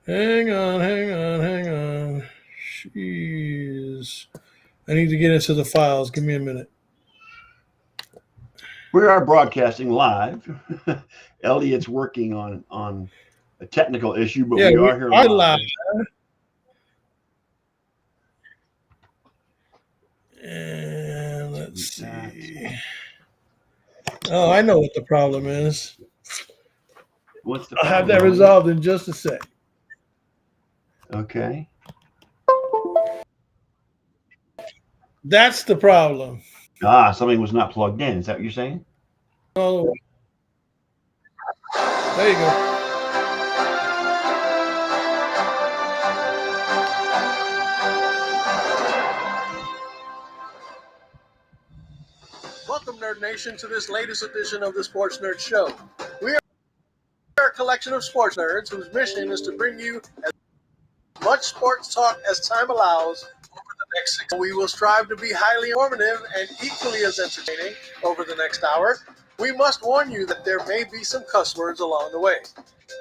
Hang on. Jeez. I need to get into the files. Give me a minute. We are broadcasting live. Elliot's working on a technical issue, but we are here live. And let's see. Oh, I know what the problem is. What's the I'll problem? have that resolved in just a sec. Okay. That's the problem. Something was not plugged in. Is that what you're saying? Oh, there you go. Welcome, Nerd Nation, to this latest edition of the Sports Nerd Show. We are a collection of sports nerds whose mission is to bring you as much sports talk as time allows over the next 6 hours. We will strive to be highly informative and equally as entertaining over the next hour. We must warn you that there may be some cuss words along the way.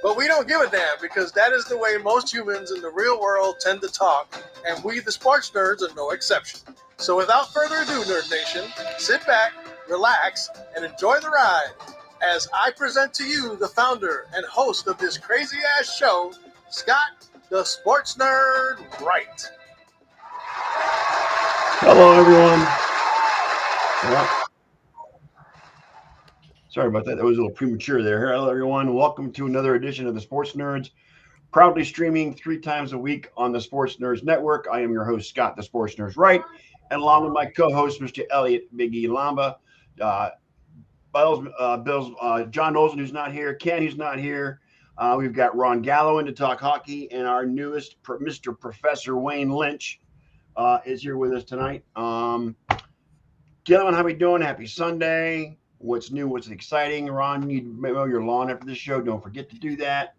But we don't give a damn, because that is the way most humans in the real world tend to talk, and we, the sports nerds, are no exception. So without further ado, Nerd Nation, sit back, relax, and enjoy the ride as I present to you the founder and host of this crazy-ass show, Scott, the Sports Nerd Wright. Hello, everyone. Well, sorry about that. That was a little premature there. Hello, everyone. Welcome to another edition of the Sports Nerds, proudly streaming 3 times a week on the Sports Nerds Network. I am your host, Scott, the Sports Nerds Wright, and along with my co-host, Mr. Elliot Big E Lamba, John Olsen, who's not here, Ken, who's not here. We've got Ron Gallo in to talk hockey, and our newest Mr. Professor Wayne Lynch is here with us tonight. Gentlemen, how we doing? Happy Sunday. What's new? What's exciting? Ron, you mow your lawn after the show. Don't forget to do that.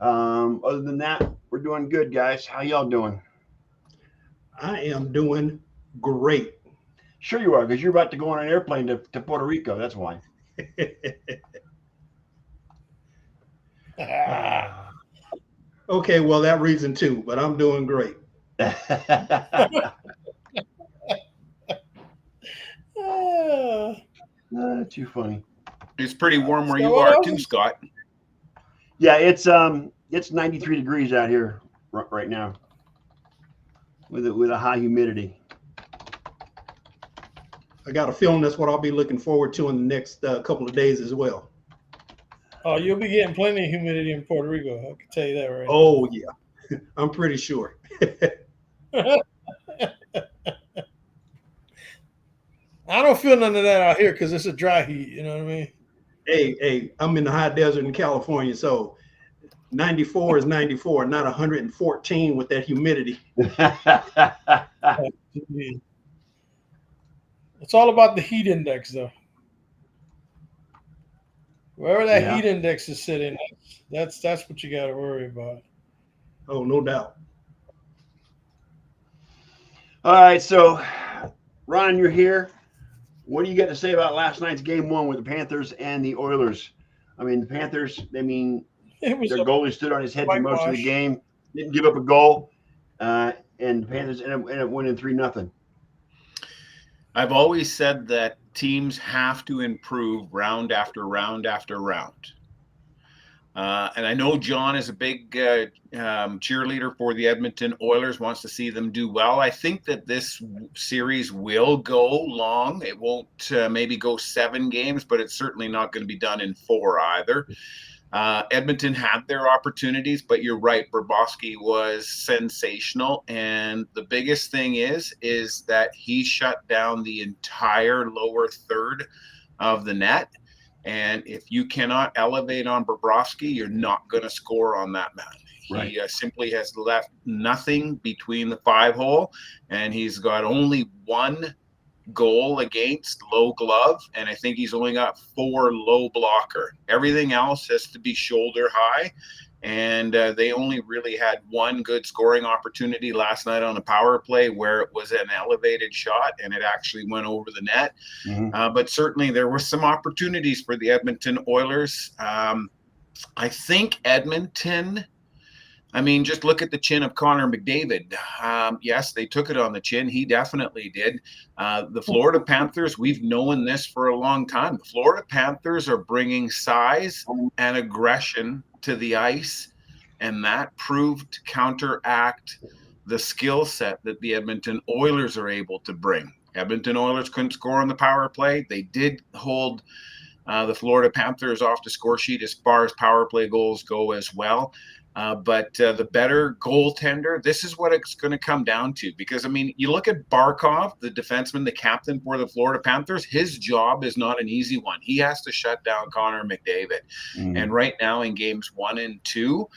Other than that, we're doing good, guys. How y'all doing? I am doing great. Sure you are, because you're about to go on an airplane to Puerto Rico. That's why. Okay, well, that reason too, but I'm doing great. Too funny. It's pretty warm where you are too, Scott. Yeah, it's 93 degrees out here right now with a high humidity. I got a feeling that's what I'll be looking forward to in the next couple of days as well. Oh, you'll be getting plenty of humidity in Puerto Rico. I can tell you that right now. Yeah, I'm pretty sure. I don't feel none of that out here because it's a dry heat. You know what I mean? Hey, I'm in the high desert in California, so 94 is 94, not 114 with that humidity. It's all about the heat index, though. Wherever that heat index is sitting, that's what you got to worry about. Oh, no doubt. All right, so Ron, you're here. What do you got to say about last night's game 1 with the Panthers and the Oilers? I mean, the Panthers, their goalie stood on his head for most of the game, didn't give up a goal, and the Panthers ended up winning 3-0. I've always said that teams have to improve round after round after round. And I know John is a big cheerleader for the Edmonton Oilers, wants to see them do well. I think that this series will go long. It won't maybe go 7 games, but it's certainly not going to be done in 4 either. Edmonton had their opportunities, but you're right, Bobrovsky was sensational. And the biggest thing is that he shut down the entire lower third of the net. And if you cannot elevate on Bobrovsky, you're not going to score on that man. Right. He simply has left nothing between the 5-hole, and he's got only 1 goal against low glove, and I think he's only got 4 low blocker. Everything else has to be shoulder high, and they only really had 1 good scoring opportunity last night on a power play where it was an elevated shot and it actually went over the net. Mm-hmm. But certainly there were some opportunities for the Edmonton Oilers. I think Edmonton I mean, just look at the chin of Connor McDavid. Yes, they took it on the chin. He definitely did. The Florida Panthers, we've known this for a long time. The Florida Panthers are bringing size and aggression to the ice, and that proved to counteract the skill set that the Edmonton Oilers are able to bring. Edmonton Oilers couldn't score on the power play. They did hold the Florida Panthers off the score sheet as far as power play goals go as well. But the better goaltender, this is what it's going to come down to. Because, I mean, you look at Barkov, the defenseman, the captain for the Florida Panthers, his job is not an easy one. He has to shut down Connor McDavid. And right now in games 1 and 2,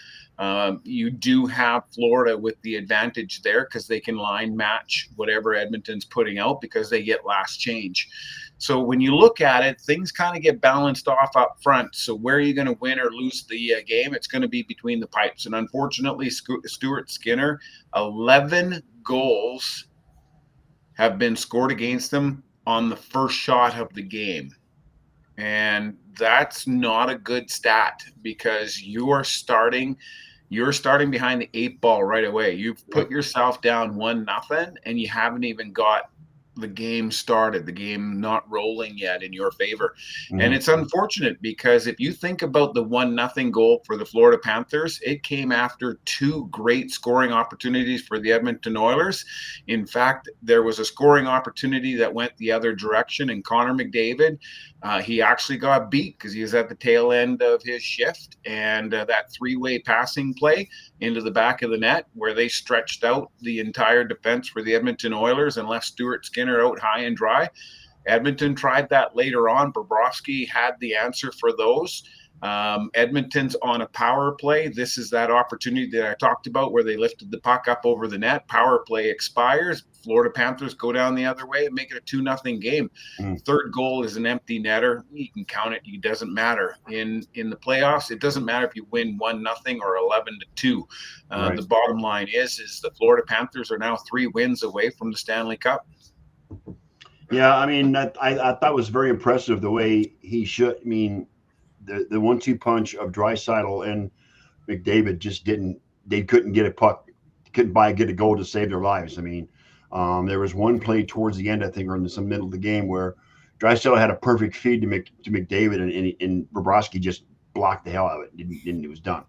you do have Florida with the advantage there because they can line match whatever Edmonton's putting out because they get last change. So when you look at it, things kind of get balanced off up front. So where are you going to win or lose the game? It's going to be between the pipes. And unfortunately, Stuart Skinner, 11 goals have been scored against them on the first shot of the game. And that's not a good stat because you're starting behind the 8 ball right away. You've put yourself down 1-0 and you haven't even got the game started, the game not rolling yet in your favor. And it's unfortunate because if you think about the 1-0 goal for the Florida Panthers, it came after 2 great scoring opportunities for the Edmonton Oilers. In fact, there was a scoring opportunity that went the other direction, and Connor McDavid, he actually got beat because he was at the tail end of his shift, and that 3-way passing play into the back of the net where they stretched out the entire defense for the Edmonton Oilers and left Stuart Skinner out high and dry. Edmonton tried that later on. Bobrovsky had the answer for those. Edmonton's on a power play. This is that opportunity that I talked about where they lifted the puck up over the net. Power play expires. Florida Panthers go down the other way and make it a 2-0 game. Third goal is an empty netter. You can count it. It doesn't matter. In the playoffs, it doesn't matter if you win 1-0 or 11-2. The bottom line is the Florida Panthers are now 3 wins away from the Stanley Cup. Yeah, I mean, I thought it was very impressive the way he should. I mean, the 1-2 punch of Draisaitl and McDavid just didn't. They couldn't get a puck, couldn't get a goal to save their lives. I mean, there was one play towards the end, I think, or in the middle of the game, where Draisaitl had a perfect feed to McDavid, and Bobrovsky just blocked the hell out of it. Didn't it was done.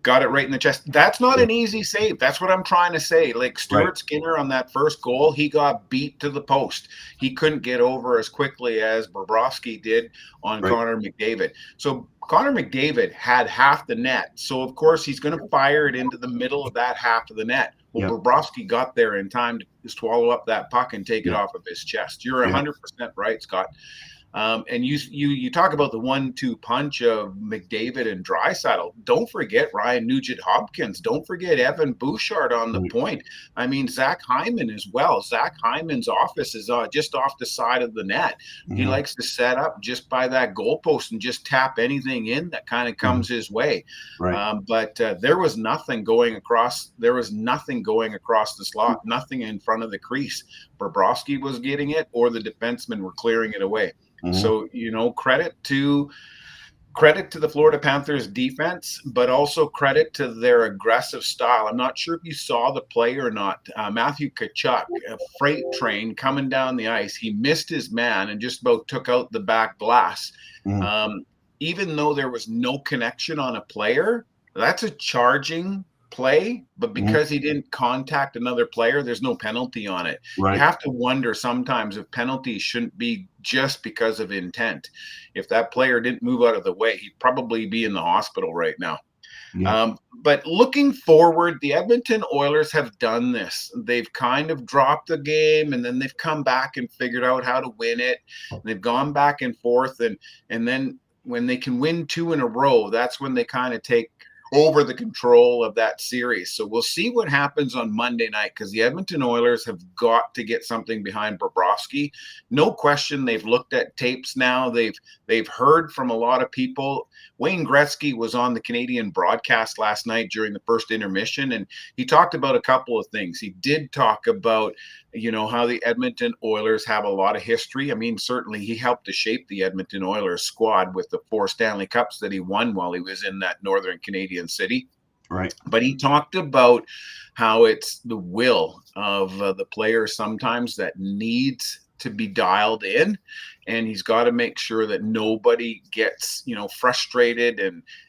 Got it right in the chest. That's not an easy save. That's what I'm trying to say. Like Stuart Skinner on that first goal, he got beat to the post. He couldn't get over as quickly as Bobrovsky did on Connor McDavid. So Connor McDavid had half the net. So, of course, he's going to fire it into the middle of that half of the net. Well, Bobrovsky got there in time to swallow up that puck and take it off of his chest. You're 100% right, Scott. And you talk about the 1-2 punch of McDavid and Draisaitl. Don't forget Ryan Nugent-Hopkins. Don't forget Evan Bouchard on the point. I mean, Zach Hyman as well. Zach Hyman's office is just off the side of the net. He likes to set up just by that goalpost and just tap anything in that kind of comes his way. But there was nothing going across. There was nothing going across the slot. Nothing in front of the crease. Bobrovsky was getting it, or the defensemen were clearing it away. So, credit to the Florida Panthers defense, but also credit to their aggressive style. I'm not sure if you saw the play or not. Matthew Tkachuk, a freight train coming down the ice. He missed his man and just about took out the back glass. Even though there was no connection on a player, that's a charging play, but because he didn't contact another player, there's no penalty on it. You have to wonder sometimes if penalties shouldn't be just because of intent. If that player didn't move out of the way, he'd probably be in the hospital right now. But looking forward, the Edmonton Oilers have done this. They've kind of dropped the game, and then they've come back and figured out how to win it. And they've gone back and forth, and then when they can win 2 in a row, that's when they kind of take over the control of that series. So we'll see what happens on Monday night, because the Edmonton Oilers have got to get something behind Bobrovsky. No question, they've looked at tapes now. They've heard from a lot of people. Wayne Gretzky was on the Canadian broadcast last night during the first intermission, and he talked about a couple of things. He did talk about, how the Edmonton Oilers have a lot of history. I mean, certainly he helped to shape the Edmonton Oilers squad with the 4 Stanley Cups that he won while he was in that Northern Canadian city. Right. But he talked about how it's the will of the player sometimes that needs to be dialed in, and he's got to make sure that nobody gets, you know, frustrated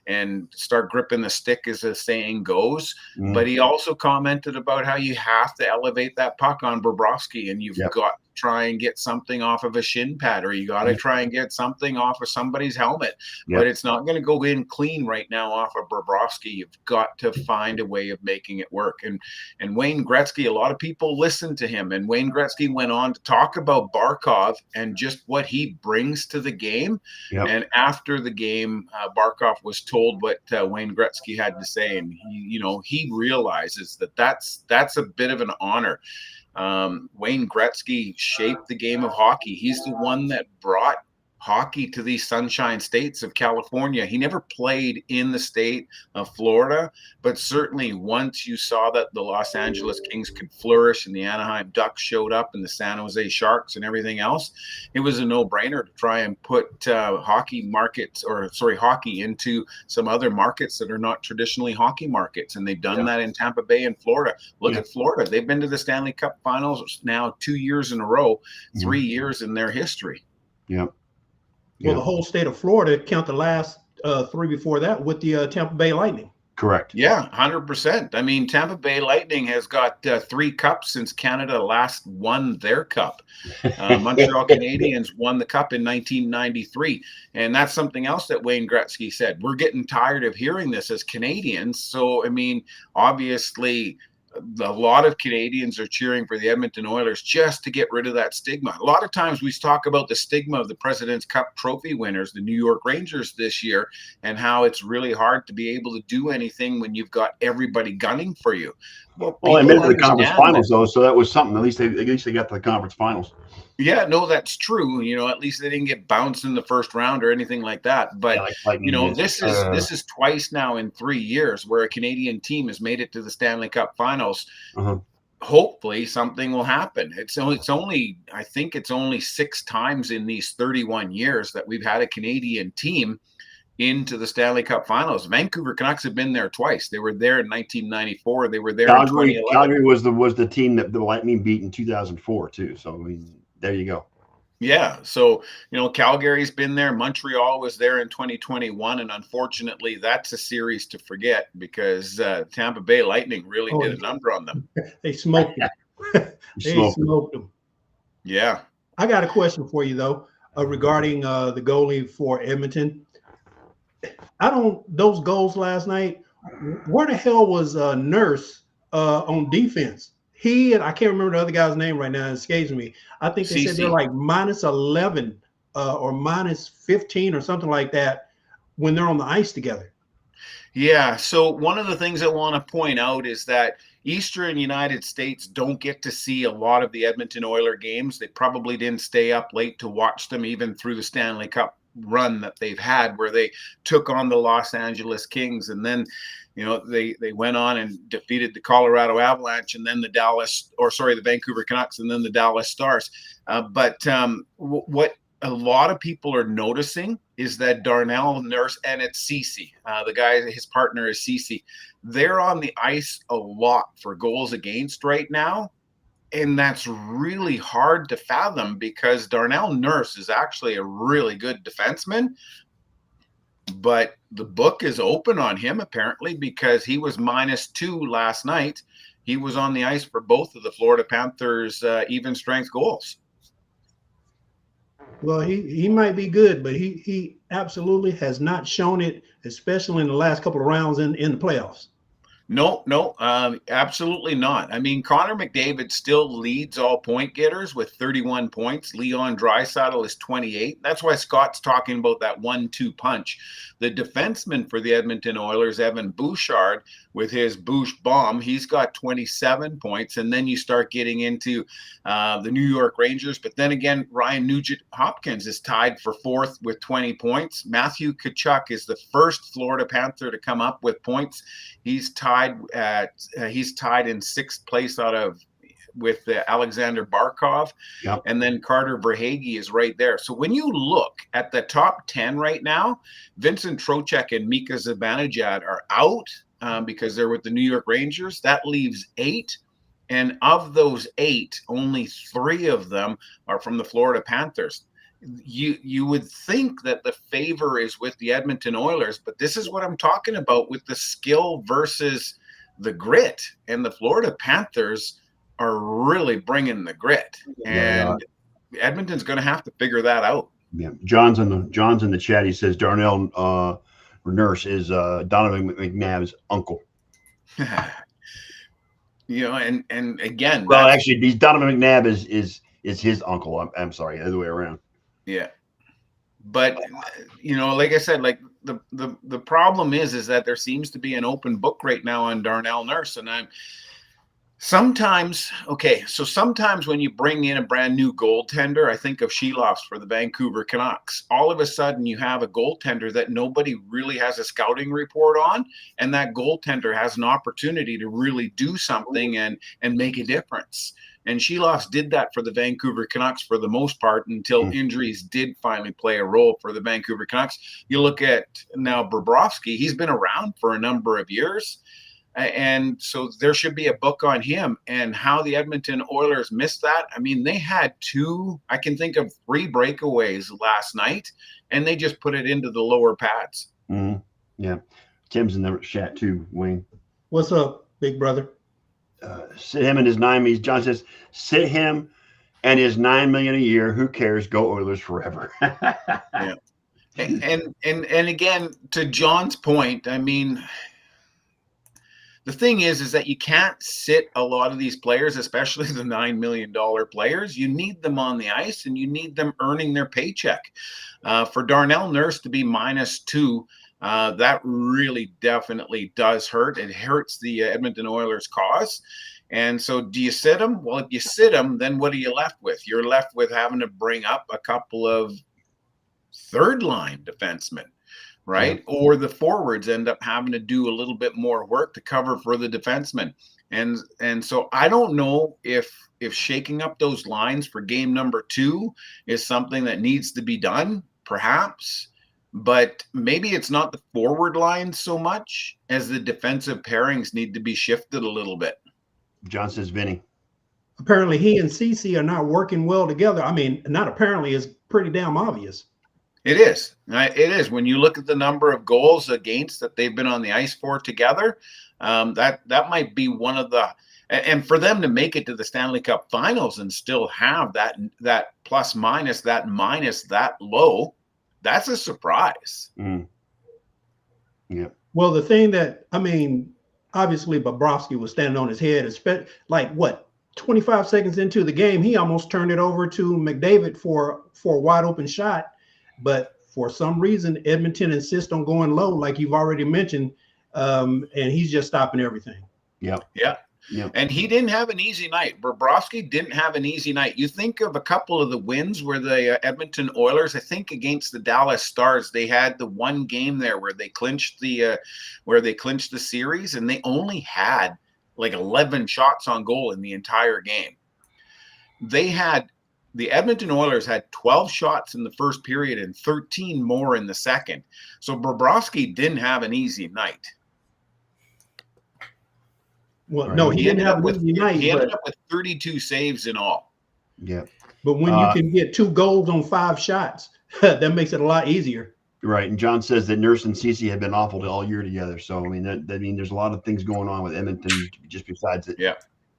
and start gripping the stick, as the saying goes. But he also commented about how you have to elevate that puck on Bobrovsky, and you've got to try and get something off of a shin pad, or you got to try and get something off of somebody's helmet. But it's not going to go in clean right now off of Bobrovsky. You've got to find a way of making it work. And Wayne Gretzky, a lot of people listened to him, and Wayne Gretzky went on to talk about Barkov and just what he brings to the game. And after the game, Barkov was told what Wayne Gretzky had to say, and he realizes that that's a bit of an honor. Wayne Gretzky shaped the game of hockey. He's the one that brought hockey to these Sunshine States of California. He never played in the state of Florida, but certainly once you saw that the Los Angeles Kings could flourish and the Anaheim Ducks showed up and the San Jose Sharks and everything else, it was a no-brainer to try and put hockey into some other markets that are not traditionally hockey markets. And they've done that in Tampa Bay and Florida. Look at Florida. They've been to the Stanley Cup Finals now 2 years in a row, 3 years in their history. Well, the whole state of Florida, count the last 3 before that with the Tampa Bay Lightning. Correct. Yeah, 100%. I mean, Tampa Bay Lightning has got 3 cups since Canada last won their cup. Montreal Canadiens won the cup in 1993. And that's something else that Wayne Gretzky said. We're getting tired of hearing this as Canadians. So, I mean, obviously, a lot of Canadians are cheering for the Edmonton Oilers just to get rid of that stigma. A lot of times we talk about the stigma of the President's Cup trophy winners, the New York Rangers this year, and how it's really hard to be able to do anything when you've got everybody gunning for you. Well, they made it to the conference finals, though, so that was something. At least they got to the conference finals. Yeah, no, that's true. You know, at least they didn't get bounced in the first round or anything like that. But this is twice now in 3 years where a Canadian team has made it to the Stanley Cup Finals. Hopefully, something will happen. I think it's only 6 times in these 31 years that we've had a Canadian team into the Stanley Cup Finals. Vancouver Canucks have been there twice. They were there in 1994. They were there in 2011. Calgary was the team that the Lightning beat in 2004 too. So I mean, there you go. Yeah. So, Calgary's been there. Montreal was there in 2021. And unfortunately, that's a series to forget because Tampa Bay Lightning really did a number on them. They smoked them. They smoked them. Yeah. I got a question for you, though, regarding the goalie for Edmonton. Those goals last night, where the hell was Nurse on defense? He and I can't remember the other guy's name right now. It escapes me. I think they said they're like -11 or -15 or something like that when they're on the ice together. Yeah. So one of the things I want to point out is that Eastern United States don't get to see a lot of the Edmonton Oilers games. They probably didn't stay up late to watch them even through the Stanley Cup run that they've had where they took on the Los Angeles Kings and then they went on and defeated the Colorado Avalanche and then the Vancouver Canucks and then the Dallas Stars. But what a lot of people are noticing is that Darnell Nurse and it's Ceci, the guy, his partner is Ceci. They're on the ice a lot for goals against right now. And that's really hard to fathom because Darnell Nurse is actually a really good defenseman. But the book is open on him, apparently, because he was -2 last night. He was on the ice for both of the Florida Panthers' even strength goals. Well, he might be good, but he absolutely has not shown it, especially in the last couple of rounds in the playoffs. No, absolutely not. I mean, Connor McDavid still leads all point getters with 31 points. Leon Draisaitl is 28. That's why Scott's talking about that 1-2 punch. The defenseman for the Edmonton Oilers, Evan Bouchard, with his Bouch bomb, he's got 27 points. And then you start getting into the New York Rangers. But then again, Ryan Nugent-Hopkins is tied for 4th with 20 points. Matthew Tkachuk is the first Florida Panther to come up with points. He's tied in 6th place with Alexander Barkov. Yep. And then Carter Verhaeghe is right there. So when you look at the top 10 right now, Vincent Trocheck and Mika Zibanejad are out. because they're with the New York Rangers. That leaves 8. And of those 8, only 3 of them are from the Florida Panthers. You would think that the favor is with the Edmonton Oilers, but this is what I'm talking about with the skill versus the grit. And the Florida Panthers are really bringing the grit. And Edmonton's going to have to figure that out. Yeah, John's in the chat. He says Darnell Nurse is Donovan McNabb's uncle. And again, well, actually, he's Donovan McNabb is his uncle. I'm sorry, the other way around. Yeah, but like I said, like the problem is that there seems to be an open book right now on Darnell Nurse, and sometimes when you bring in a brand new goaltender, I think of Sheloffs for the Vancouver Canucks. All of a sudden, you have a goaltender that nobody really has a scouting report on, and that goaltender has an opportunity to really do something and make a difference. And Sheloffs did that for the Vancouver Canucks for the most part until injuries did finally play a role for the Vancouver Canucks. You look at now Bobrovsky, he's been around for a number of years. And so there should be a book on him and how the Edmonton Oilers missed that. I mean, they had 3 breakaways last night, and they just put it into the lower pads. Mm-hmm. Yeah. Tim's in the chat too, Wayne. What's up, big brother? Sit him and his $9 million. John says, sit him and his $9 million a year. Who cares? Go Oilers forever. Yeah. And again, to John's point, I mean, the thing is that you can't sit a lot of these players, especially the $9 million players. You need them on the ice, and you need them earning their paycheck. For Darnell Nurse to be -2, that really definitely does hurt. It hurts the Edmonton Oilers' cause. And so do you sit him? Well, if you sit him, then what are you left with? You're left with having to bring up a couple of third-line defensemen. Right. Yeah. Or the forwards end up having to do a little bit more work to cover for the defensemen. And so I don't know if shaking up those lines for game number 2 is something that needs to be done, perhaps, but maybe it's not the forward line so much as the defensive pairings need to be shifted a little bit. John says, Vinny. Apparently he and Cece are not working well together. I mean, not apparently, it's pretty damn obvious. It is. It is. When you look at the number of goals against that they've been on the ice for together, that might be one of the – and for them to make it to the Stanley Cup Finals and still have that plus minus, that minus that low, that's a surprise. Mm. Yeah. Well, the thing that – I mean, obviously Bobrovsky was standing on his head, like what, 25 seconds into the game, he almost turned it over to McDavid for a wide open shot. But for some reason, Edmonton insists on going low, like you've already mentioned, and he's just stopping everything. Yeah. Yeah. Yeah. And he didn't have an easy night. Bobrovsky didn't have an easy night. You think of a couple of the wins where the Edmonton Oilers, I think against the Dallas Stars, they had the one game there where they clinched the series, and they only had like 11 shots on goal in the entire game. The Edmonton Oilers had 12 shots in the first period and 13 more in the second. So Bobrovsky didn't have an easy night. Well, no, he didn't have an easy night. He ended up with 32 saves in all. Yeah. But when you can get 2 goals on 5 shots, that makes it a lot easier. Right. And John says that Nurse and Cece have been awful all year together. So, I mean, there's a lot of things going on with Edmonton just besides that. Yeah.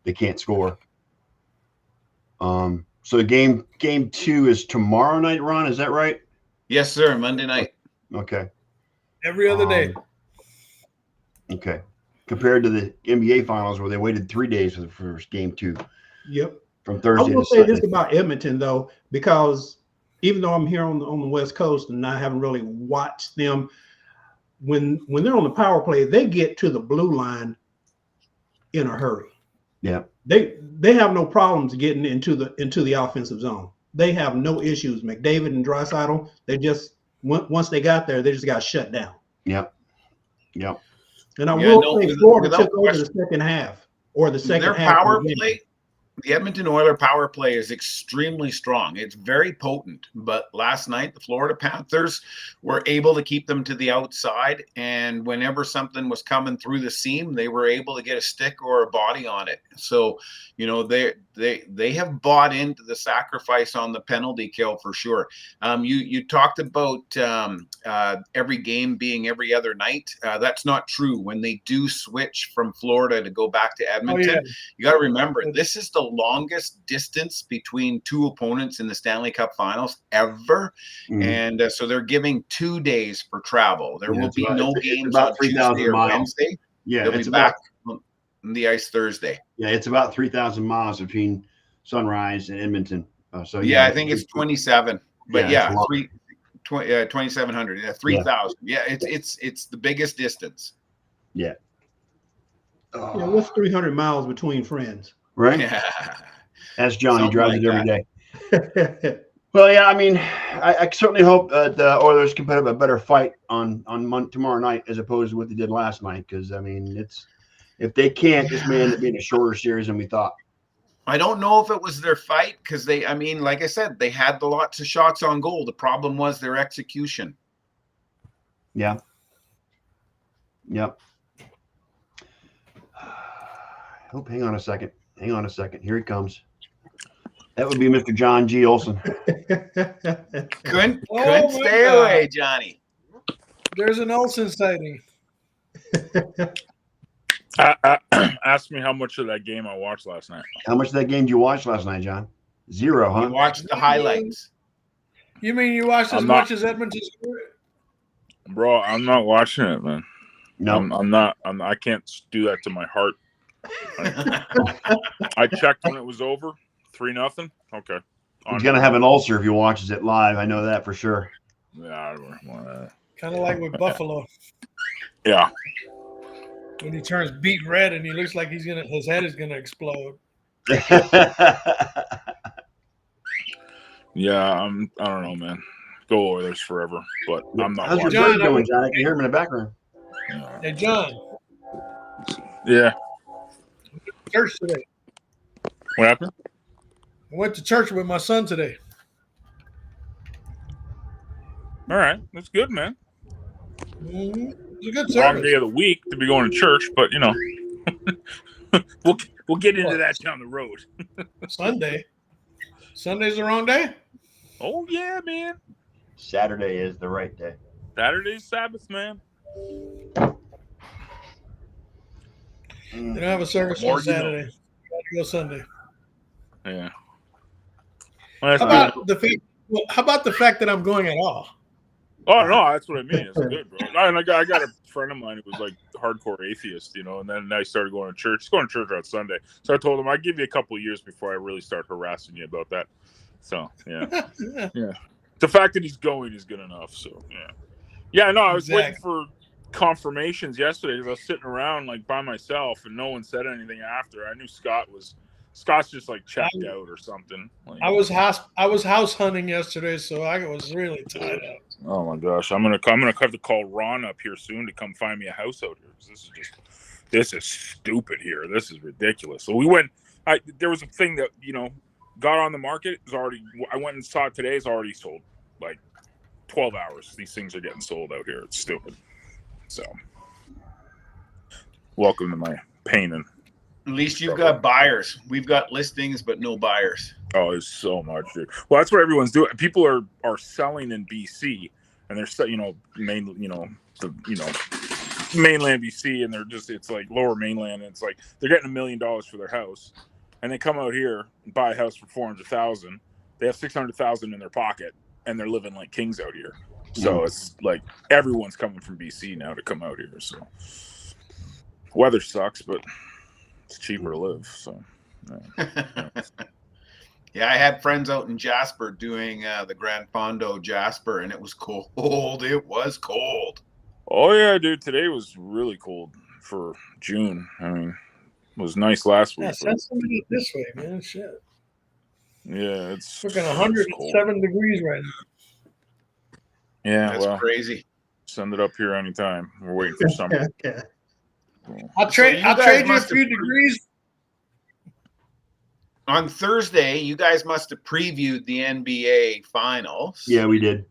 They can't score. So game 2 is tomorrow night, Ron. Is that right? Yes, sir. Monday night. Okay. Every other day. Okay. Compared to the NBA finals where they waited 3 days for the first game 2. Yep. From Thursday I will to say Sunday. this about Edmonton, though, because even though I'm here on the West Coast and I haven't really watched them, when they're on the power play, they get to the blue line in a hurry. Yeah. They have no problems getting into the offensive zone. They have no issues. McDavid and Draisaitl, they just once they got there, they just got shut down. Yep. Yep. And I will say Florida took over the second half or the second half. Their power play, The Edmonton Oilers power play is extremely strong. It's very potent. But last night, the Florida Panthers were able to keep them to the outside. And whenever something was coming through the seam, they were able to get a stick or a body on it. So, you know, they have bought into the sacrifice on the penalty kill for sure. You talked about every game being every other night. That's not true. When they do switch from Florida to go back to Edmonton, you got to remember, this is the longest distance between two opponents in the Stanley Cup Finals ever. And so they're giving 2 days for travel. There will be no games on Tuesday or Wednesday. Yeah, they'll be back on the ice Thursday. Yeah, it's about 3,000 miles between Sunrise and Edmonton. So I think it's 27. But 2,700. Yeah, 3,000. Yeah, it's the biggest distance. Yeah. Yeah, what's 300 miles between friends? Right. Yeah. That's John. He drives like it every day. Well, yeah. I mean, I certainly hope the Oilers can put up a better fight on tomorrow night as opposed to what they did last night. Because I mean, if they can't, this may end up being a shorter series than we thought. I don't know if it was their fight because I mean, like I said, they had lots of shots on goal. The problem was their execution. Yeah. Yep. Oh, hang on a second. Here he comes. That would be Mr. John G. Olson. Couldn't stay away, Johnny. There's an Olson sighting. Ask me how much of that game I watched last night. How much of that game did you watch last night, John? 0, huh? You watched the highlights. You mean you watched as much as Edmonton scored? Bro, I'm not watching it, man. No, I'm not. I can't do that to my heart. I checked when it was over. 3-0. Okay. he's gonna have an ulcer if he watches it live. I know that for sure. Yeah. Kind of like with Buffalo. Yeah. When he turns beet red and he looks like his head is gonna explode. Yeah, I don't know, man. Go Oilers forever, but I'm not. How's your John, bird going, John? I can hear him in the background. Hey, John. Yeah. Church today. What happened? I went to church with my son today. All right, that's good, man. Mm-hmm. It was a good Long service. day of the week to be going to church, but you know, we'll get into that down the road. Sunday. Sunday's the wrong day? Oh yeah, man. Saturday is the right day. Saturday's Sabbath, man. They don't have a service on Saturday. Got to go Sunday. Yeah. Well, How about the fact that I'm going at all? Oh no, that's what I mean. It's good, bro. And I got a friend of mine who was like hardcore atheist, you know, and then I started going to church. He's going to church on Sunday. So I told him I'd give you a couple of years before I really start harassing you about that. So yeah. Yeah. The fact that he's going is good enough. So yeah. Yeah, no, I was waiting for confirmations yesterday because I was sitting around like by myself and no one said anything after. I knew Scott's just like checked out or something. Like, I was house hunting yesterday, so I was really tied up. Oh my gosh, I'm gonna have to call Ron up here soon to come find me a house out here. This is stupid here. This is ridiculous. So we went. There was a thing that got on the market. I went and saw it today. It's already sold. Like 12 hours. These things are getting sold out here. It's stupid. So welcome to my pain and. At least you've got buyers. We've got listings, but no buyers. Oh, it's so much, dude. Well, that's what everyone's doing. People are selling in BC, and they're mainland BC, and it's like lower mainland, and it's like they're getting $1 million for their house, and they come out here and buy a house for $400,000. They have $600,000 in their pocket, and they're living like kings out here. So it's like everyone's coming from BC now to come out here. So weather sucks, but it's cheaper to live. So yeah, I had friends out in Jasper doing the Grand Fondo Jasper, and it was cold. It was cold. Oh yeah, dude. Today was really cold for June. I mean, it was nice last week. Yeah, send somebody this way, man. Shit. Yeah, it's looking 107 degrees right now. Yeah, that's crazy. Send it up here anytime. We're waiting for summer. I'll trade you a few degrees. on Thursday, you guys must have previewed the NBA finals. Yeah, we did.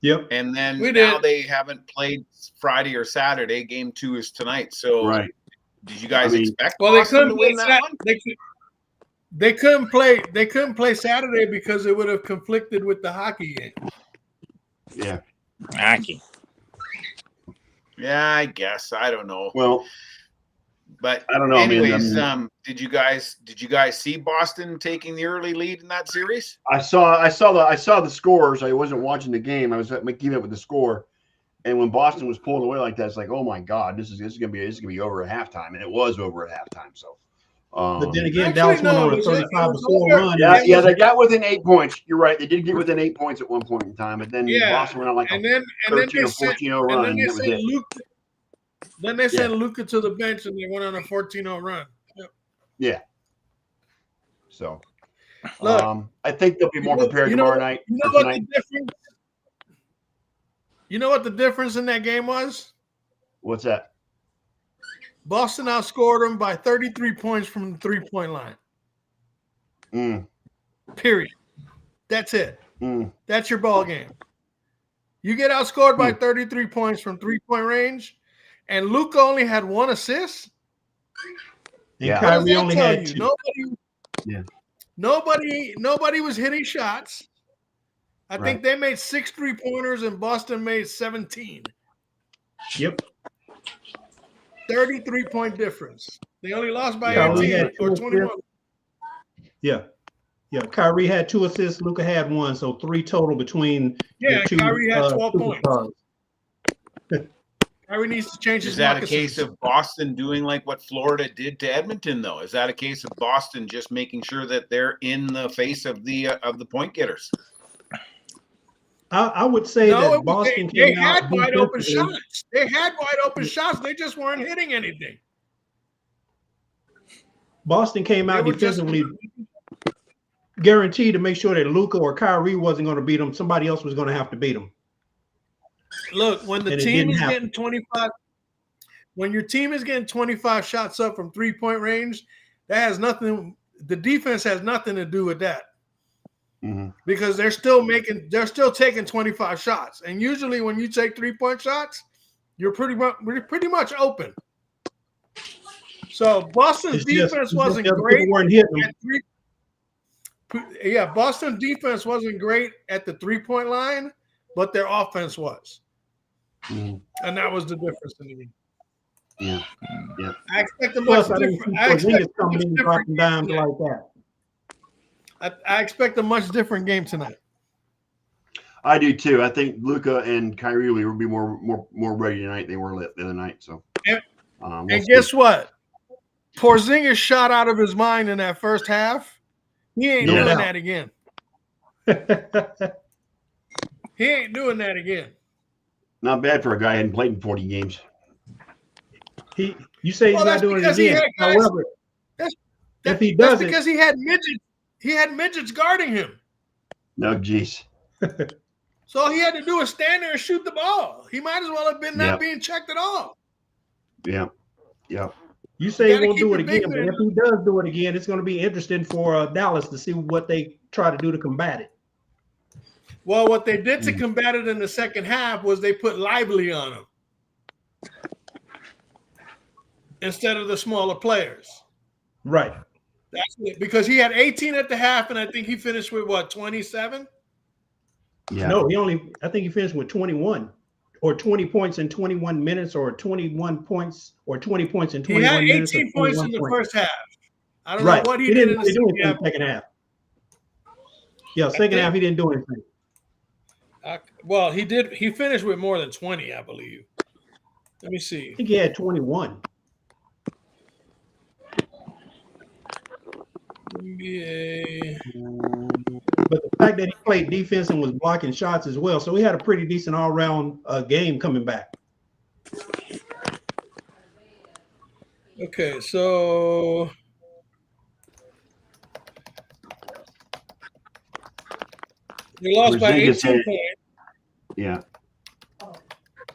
Yep. And then We now did. they haven't played Friday or Saturday. Game 2 is tonight. So Right. did you guys expect Well, they Boston couldn't to play win that one? They couldn't play. They couldn't play Saturday because it would have conflicted with the hockey game. Yeah. Hockey. Yeah, I guess. I don't know. Well, But I don't know. anyways, I mean, did you guys see Boston taking the early lead in that series? I saw the scores. I wasn't watching the game. I was keeping up with the score. And when Boston was pulling away like that, it's like, oh my God, this is gonna be over at halftime, and it was over at halftime. So, But then again, Actually, Dallas went no, on a it was 35-4 over. run. yeah, they got within 8 points. You're right. They did get within 8 points at one point in time, but then Yeah, Boston went on like and a then 13 they or sent 14-0 run, and they that was sent it. Luka. Then they sent Luka to the bench, and they went on a 14-0 run. Yep. Yeah. So, Look, I think they'll be more prepared tomorrow night. You know what the difference? You know what the difference in that game was? What's that? Boston outscored them by 33 points from the 3-point line. Period. That's it. That's your ball game. You get outscored by 33 points from 3-point range, and Luka only had 1 assist. And Kyrie only had 2. Nobody was hitting shots. I think they made 6 3-pointers and Boston made 17. Yep. 33-point difference. They only lost by Kyrie 18 had or 2 21. assists. Yeah. Kyrie had 2 assists. Luka had 1, so 3 total between the 2. Kyrie had 12 points. superstars. Kyrie needs to change his Is that a moccasins. case of Boston doing like what Florida did to Edmonton, though? Is that a case of Boston just making sure that they're in the face of the point getters? I would say that Boston they had wide open shots. They had wide open shots. They just weren't hitting anything. Boston came out defensively guaranteed to make sure that Luka or Kyrie wasn't going to beat them. Somebody else was going to have to beat them. Look, when the team is getting 25, when your team is getting 25 shots up from 3-point range, that has nothing. The defense has nothing to do with that. Because they're still taking 25 shots, and usually when you take 3-point shots, you're pretty much open. So Boston's defense wasn't great. Boston's defense wasn't great at the 3-point line, but their offense was, and that was the difference in the game. Yeah. I expect a much different. I expect a much different game tonight. I do too. I think Luka and Kyrie will be more ready tonight than they were the other night. So, and guess what? Porzingis shot out of his mind in that first half. He ain't doing that again. He ain't doing that again. Not bad for a guy who hadn't played in 40 games. You say he's not doing it again. However, if he does it, because he had midgets guarding him. No, geez. So all he had to do was stand there and shoot the ball. He might as well have been not being checked at all. Yeah. You say he won't do it again, but if he does do it again, it's going to be interesting for Dallas to see what they try to do to combat it. Well, what they did to combat it in the second half was they put Lively on him instead of the smaller players. Right. That's it. Because he had 18 at the half, and I think he finished with what, 27? Yeah. No, I think he finished with 21 or 20 points in 21 minutes or 21 points or 20 points in 21 minutes. He had 18 points in the first half. I don't know what he did in the second half. Yeah, second half he didn't do anything. Well, he did. He finished with more than 20, I believe. Let me see. I think he had 21. NBA. But the fact that he played defense and was blocking shots as well, so he had a pretty decent all-round game coming back. Okay, so we lost by 18 points. Yeah.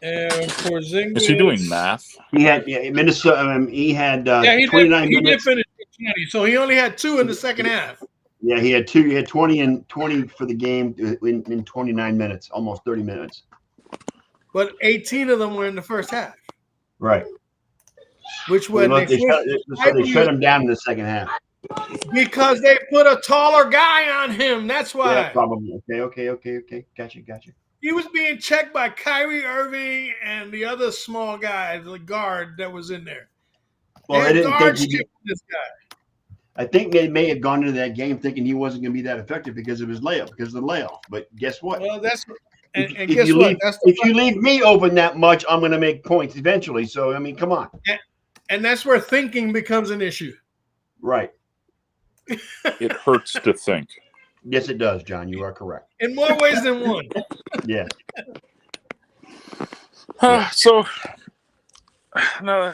And Porzingis. Is he doing math? He had Minnesota. He had 29 he minutes. did finish with 20, so he only had 2 in the second half. Yeah, he had 20 and 20 for the game in 29 minutes, almost 30 minutes. But 18 of them were in the first half. Right. Which when they shut him down in the second half. Because they put a taller guy on him. That's why. Yeah, probably. Okay. Gotcha. He was being checked by Kyrie Irving and the other small guy, the guard that was in there. Well, I didn't think this guy. I think they may have gone into that game thinking he wasn't going to be that effective because of his layup, because of the layoff. But guess what? Well, that's if you leave me open that much, I'm going to make points eventually. So I mean, come on. And that's where thinking becomes an issue. Right. It hurts to think. Yes, it does, John. You are correct. In more ways than one. Yeah. So no,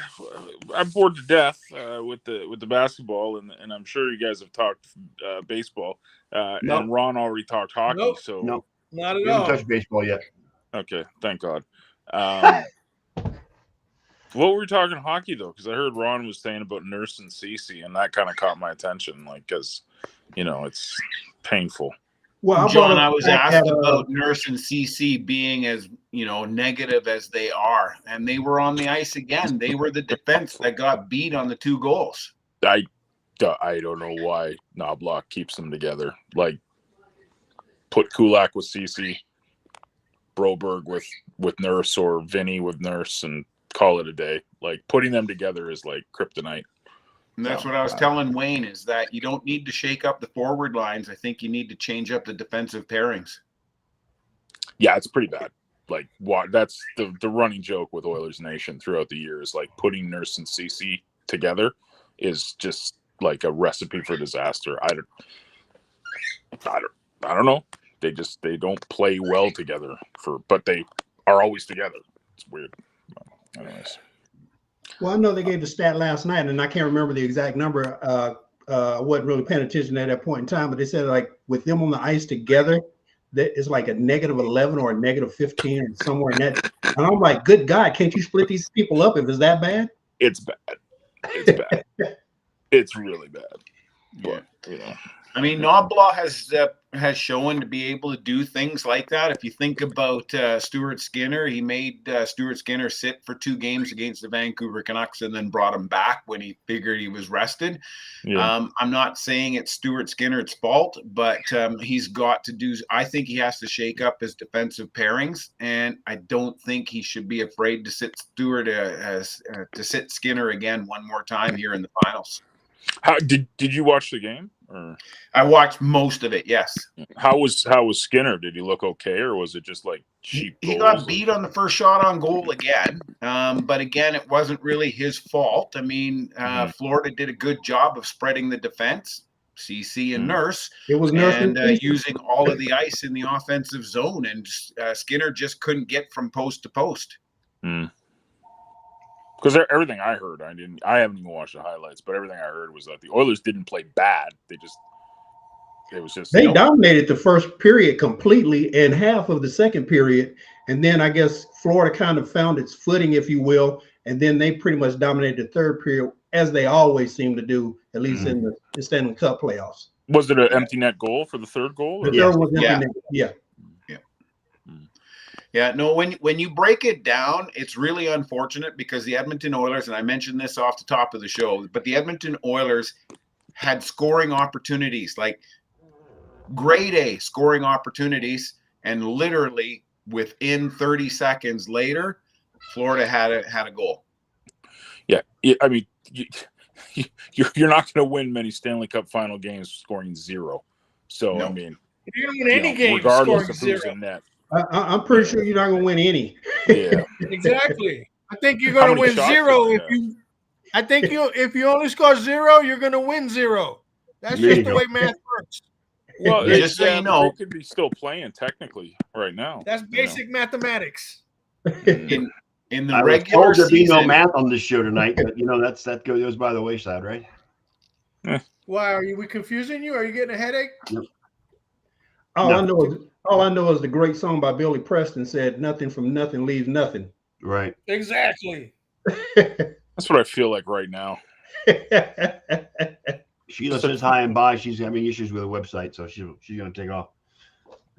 I'm bored to death with the basketball, and I'm sure you guys have talked baseball. And Ron already talked hockey. Nope. So no, not at we all. haven't touched baseball yet. Okay, thank God. What were we talking hockey though? Because I heard Ron was saying about Nurse and Cece, and that kind of caught my attention. Like, because it's painful. Well, John, I was asked about Nurse and CC being as negative as they are, and they were on the ice again. They were the defense that got beat on the 2 goals. I don't know why Knobloch keeps them together. Like, put Kulak with CC, Broberg with Nurse, or Vinny with Nurse, and call it a day. Like, putting them together is like kryptonite. And that's what I was telling Wayne, is that you don't need to shake up the forward lines. I think you need to change up the defensive pairings. Yeah, it's pretty bad. Like, that's the running joke with Oilers Nation throughout the years. Like, putting Nurse and CC together is just like a recipe for disaster. I don't know. They don't play well together but they are always together. It's weird. Anyways. Well, I know they gave the stat last night, and I can't remember the exact number. I wasn't really paying attention at that point in time, but they said, like, with them on the ice together, that is like a -11 or a -15 or somewhere in that. And I'm like, good God, can't you split these people up if it's that bad? It's bad. It's bad. It's really bad. But, I mean, Knobloch has shown to be able to do things like that. If you think about Stuart Skinner, he made Stuart Skinner sit for 2 games against the Vancouver Canucks and then brought him back when he figured he was rested. Yeah. I'm not saying it's Stuart Skinner's fault, but he's got to do. I think he has to shake up his defensive pairings, and I don't think he should be afraid to sit sit Skinner again one more time here in the finals. How did you watch the game? Or I watched most of it. Yes. How was Skinner? Did he look okay, or was it just like cheap? He got beat on the first shot on goal again, but again, it wasn't really his fault. I mean, Florida did a good job of spreading the defense. CC and Nurse. It was Nurse and using all of the ice in the offensive zone, and Skinner just couldn't get from post to post. Because everything I heard, I haven't even watched the highlights, but everything I heard was that the Oilers didn't play bad. They dominated the first period completely and half of the second period. And then I guess Florida kind of found its footing, if you will. And then they pretty much dominated the third period, as they always seem to do, at least in the Stanley Cup playoffs. Was it an empty net goal for the third goal? The third was empty net. Yeah. Yeah, no, when you break it down, it's really unfortunate because the Edmonton Oilers, and I mentioned this off the top of the show, but the Edmonton Oilers had scoring opportunities, like grade A scoring opportunities, and literally within 30 seconds later, Florida had a goal. Yeah, I mean, you're not going to win many Stanley Cup final games scoring 0. So, no. I mean, you're going to win any game regardless of scoring who's 0. in net. I'm pretty sure you're not going to win any. Yeah, exactly. I think you're going to win 0 if you. I think if you only score 0, you're going to win 0. That's just the way math works. Well, just so you know, they could be still playing technically right now. That's basic mathematics. In the regular season, be no math on this show tonight, but that goes by the wayside, right? Why are we confusing you? Are you getting a headache? Yep. All I know is the great song by Billy Preston said, "Nothing from nothing leaves nothing." Right. Exactly. That's what I feel like right now. Sheila says hi and bye. She's having issues with the website, so she's going to take off.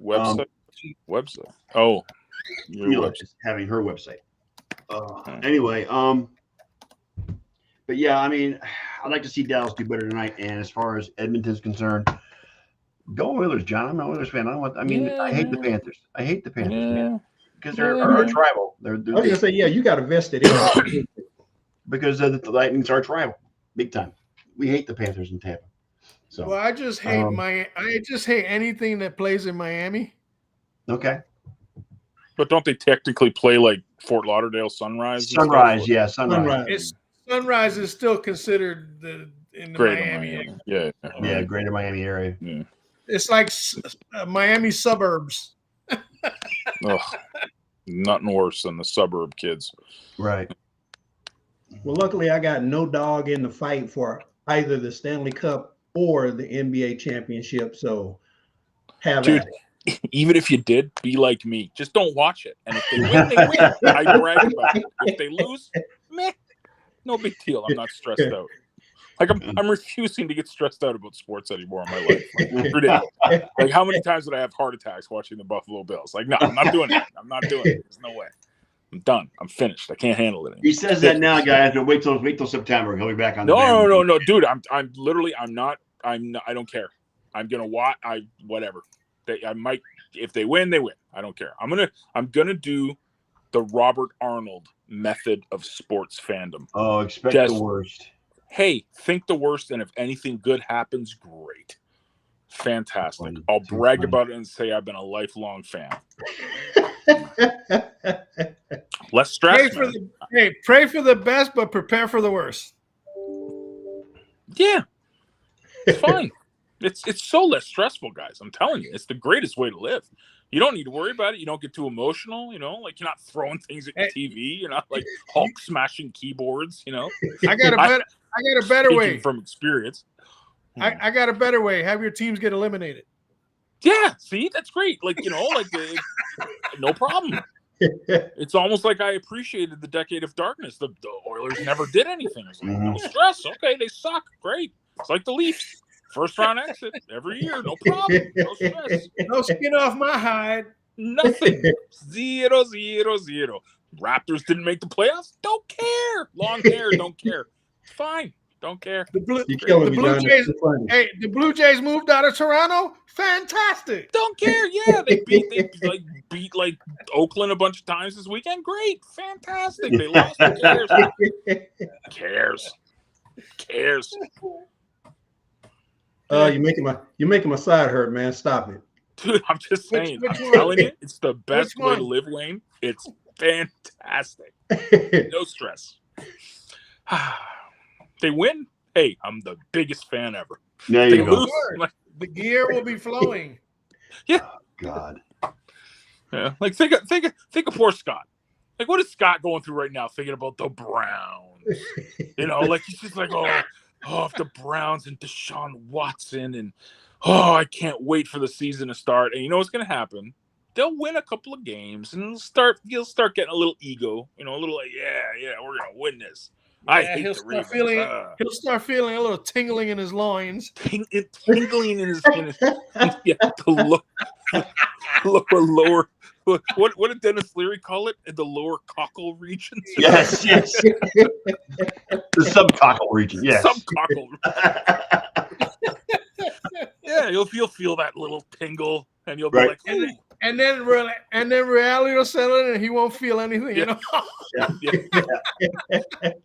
Website. Oh, Sheila is having her website. Anyway, but yeah, I mean, I'd like to see Dallas do better tonight. And as far as Edmonton's concerned, go Oilers, John. I'm an Oilers fan. I hate the Panthers. I hate the Panthers, man, because they're arch rival. I was gonna say, yeah, you got a vested interest because the Lightning's arch rival, big time. We hate the Panthers in Tampa. So, well, I just hate I just hate anything that plays in Miami. Okay. But don't they technically play like Fort Lauderdale Sunrise? Sunrise, yeah, Sunrise. Sunrise is still considered in the Miami. Yeah, Greater Miami area. Yeah. It's like Miami suburbs. Nothing worse than the suburb kids. Right. Well, luckily, I got no dog in the fight for either the Stanley Cup or the NBA championship. So, at it. Even if you did, be like me. Just don't watch it. And if they win, they win. I brag about it. If they lose, meh, no big deal. I'm not stressed out. Like I'm refusing to get stressed out about sports anymore in my life. Like, ridiculous. Like how many times did I have heart attacks watching the Buffalo Bills? Like, no, I'm not doing it. I'm not doing it. There's no way. I'm done. I'm finished. I can't handle it anymore. He says that now, guys. Wait till September. He'll be back on. No, dude. I'm literally. I'm not. I don't care. I'm gonna watch. Whatever. I might, if they win, they win. I don't care. I'm gonna do the Robert Arnold method of sports fandom. Oh, expect the worst. Hey, think the worst, and if anything good happens, great, fantastic. I'll brag about it and say I've been a lifelong fan. Less stress. Pray for the best, but prepare for the worst. Yeah, it's fine. It's so less stressful, guys. I'm telling you, it's the greatest way to live. You don't need to worry about it. You don't get too emotional. Like you're not throwing things at your TV. You're not like Hulk smashing keyboards. I got a better way from experience. I got a better way. Have your teams get eliminated. Yeah, see, that's great. No problem. It's almost like I appreciated the decade of darkness. The Oilers never did anything. It's like, no stress. Okay, they suck. Great. It's like the Leafs. First round exit every year, no problem. No stress. No skin off my hide. Nothing. 0-0-0. Raptors didn't make the playoffs. Don't care. Long hair, don't care. Fine. Don't care. The Blue Jays moved out of Toronto. Fantastic. Don't care. Yeah, they beat Oakland a bunch of times this weekend. Great. Fantastic. They lost. Who cares? You're making my side hurt, man. Stop it. Dude, I'm just saying. I'm telling you, it's the best way to live, Wayne. It's fantastic. No stress. They win. Hey, I'm the biggest fan ever. There you go. The gear will be flowing. Yeah. Oh, God. Yeah. Like think of poor Scott. Like what is Scott going through right now? Thinking about the Browns. Like he's just like, if the Browns and Deshaun Watson and I can't wait for the season to start. And you know what's going to happen? They'll win a couple of games and he'll start getting a little ego, a little like, yeah, we're going to win this. He'll start feeling a little tingling in his loins. Tingling in his yeah, the lower. What did Dennis Leary call it? The lower cockle region. Yes. The subcockle region. Yes. Subcockle. Yeah, you'll feel that little tingle, and you'll be like, ooh. And then reality will settle in, and he won't feel anything.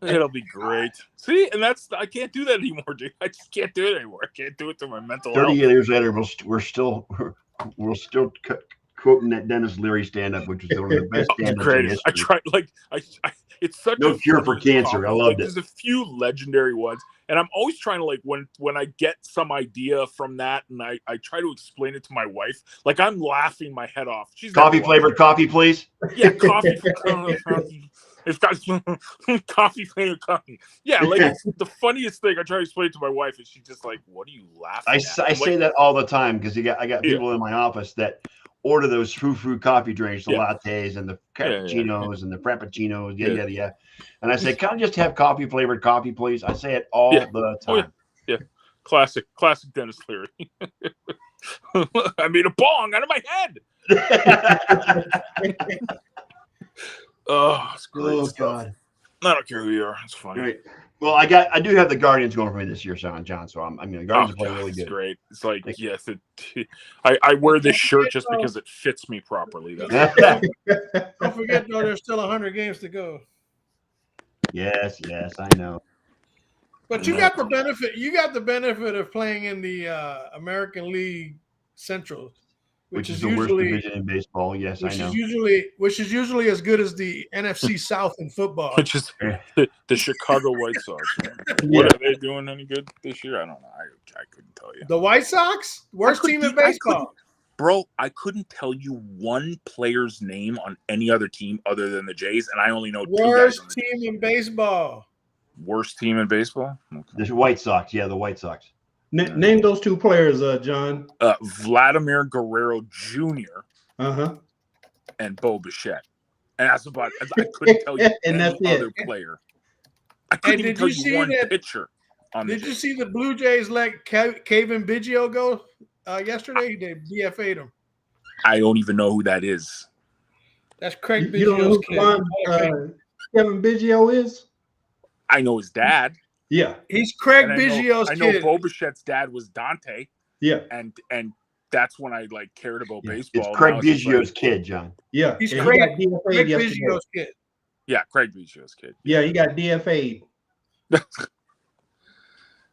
It'll be great. See, and I can't do that anymore, dude. I just can't do it anymore. I can't do it to my mental health. 30 years later, we're still quoting that Dennis Leary stand-up, which was one of the best stand-ups in history. I tried, it's such no cure for cancer. I loved it. There's a few legendary ones, and I'm always trying to when I get some idea from that, and I try to explain it to my wife. Like I'm laughing my head off. She's coffee flavored coffee, please. Yeah, coffee. It's got coffee flavored coffee. Yeah, it's the funniest thing. I try to explain it to my wife, and she's just like, "What are you laughing at?" I say that all the time because I got people in my office that order those frou-frou coffee drinks, the lattes and the cappuccinos and the frappuccinos, And I say, can I just have coffee flavored coffee, please? I say it all the time. Yeah. Classic Dennis Cleary. I made a bong out of my head. Oh, it's great Oh, stuff. God. I don't care who you are. It's funny. Right. Well, I do have the Guardians going for me this year, John. So the Guardians are playing really it's good. Great. It's like, yes, I wear this shirt just because it fits me properly. That's Don't forget, though, there's still 100 games to go. Yes, I know. But you got the benefit. You got the benefit of playing in the American League Central, which is the worst division in baseball. Yes, I know. Which is usually as good as the NFC South in football. Which is the Chicago White Sox. What are they doing any good this year? I don't know. I couldn't tell you. The White Sox, worst team in baseball. Bro, I couldn't tell you one player's name on any other team other than the Jays, and I only know two guys. Worst team in baseball. Worst team in baseball? Okay. The White Sox. Yeah, the White Sox. Name those two players, John. Vladimir Guerrero Jr. And Bo Bichette. And that's about – I couldn't tell you and any other player. I couldn't even tell you one pitcher. Did you see the Blue Jays let Kevin Biggio go yesterday? They DFA'd him. I don't even know who that is. That's Craig Biggio's kid. Kevin Biggio is? I know his dad. Yeah. He's Craig Biggio's kid. I know Bo Bichette's dad was Dante. Yeah. And that's when I cared about baseball. It's Craig Biggio's kid, John. Yeah. He's Craig Biggio's kid. Yeah, Craig Biggio's kid. Yeah, he got DFA'd.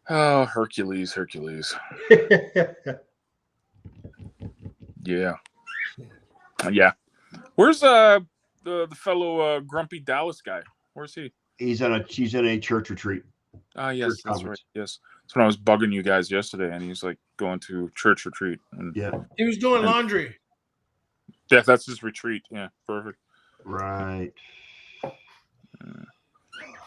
Oh, Hercules. Yeah. Yeah. Where's the fellow grumpy Dallas guy? Where's he? He's in a church retreat. Yes, that's right. Yes. That's when I was bugging you guys yesterday, and he's going to church retreat. And, he was doing laundry. Yeah, that's his retreat. Yeah, perfect. Right.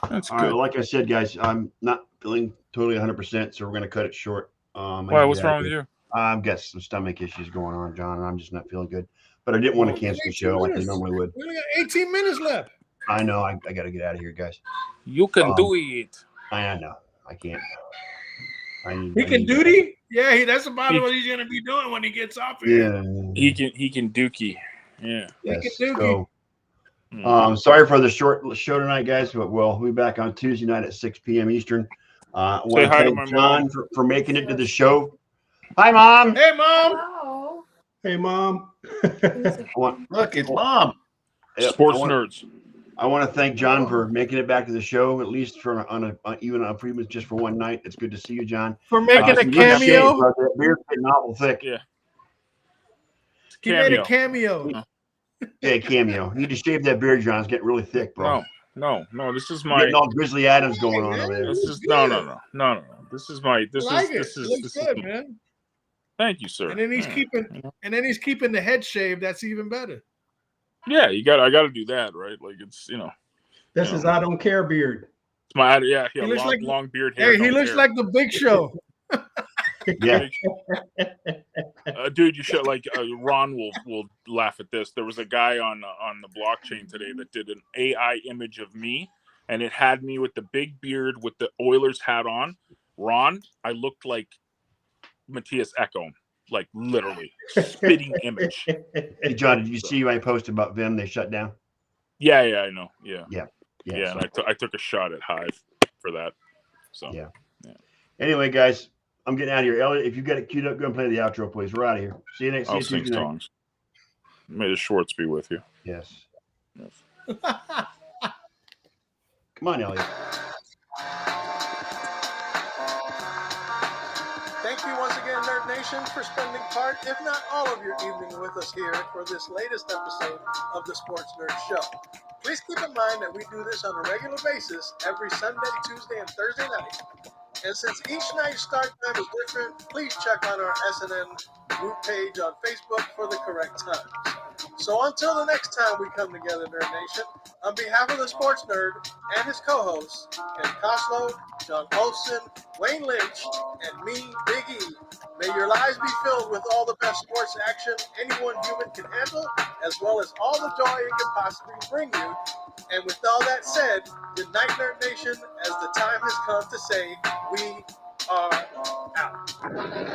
That's all good. Right, like I said, guys, I'm not feeling totally 100%, so we're going to cut it short. Why? What's wrong with you? I've got some stomach issues going on, John, and I'm just not feeling good. But I didn't want to cancel the show like I normally would. We only got 18 minutes left. I know. I got to get out of here, guys. You can do it. I know. I can't. He can duty? Yeah, that's about what he's going to be doing when he gets off here. Yeah. He can dookie. Yeah. Yes. He can dookie. So, sorry for the short show tonight, guys, but we'll be back on Tuesday night at 6 p.m. Eastern. I want to thank John for making it to the show. Hi, Mom. Hey, Mom. Hello. Hey, Mom. Look, it's Mom. Sports nerds. I want to thank John for making it back to the show, at least even on pretty much just for one night. It's good to see you, John. For making a cameo. That beard's getting awful thick. Yeah. He made a cameo. Yeah, cameo. You need to shave that beard, John. It's getting really thick, bro. No. This is You're getting all Grizzly Adams going on over there. This is no. This is good, man. Thank you, sir. And then he's keeping the head shaved. That's even better. Yeah, I got to do that, right? Like it's This is I don't care beard. It's my long beard hair. Hey, he looks like the Big Show. Yeah. Dude, you should Ron will laugh at this. There was a guy on the blockchain today that did an AI image of me, and it had me with the big beard with the Oilers hat on. Ron, I looked like Matthias Ekholm, like literally spitting image. Hey, John, did you see my post about Vim? They shut down. Yeah, I know. Yeah. So. And I took a shot at Hive for that. So yeah. Anyway, guys, I'm getting out of here. Elliot, if you got it queued up, go and play the outro, please. We're out of here. See you next Tuesday night. Songs. May the Schwartz be with you. Yes. Come on, Elliot. Thank you once again, Nerd Nation, for spending part, if not all of your evening with us here for this latest episode of the Sports Nerd Show. Please keep in mind that we do this on a regular basis every Sunday, Tuesday, and Thursday night. And since each night's start time is different, please check on our SNN group page on Facebook for the correct times. So until the next time we come together, Nerd Nation, on behalf of the Sports Nerd and his co-hosts, Ken Koslow, John Olson, Wayne Lynch, and me, Big E, may your lives be filled with all the best sports action anyone human can handle, as well as all the joy it can possibly bring you. And with all that said, good night, Nerd Nation, as the time has come to say, we are out.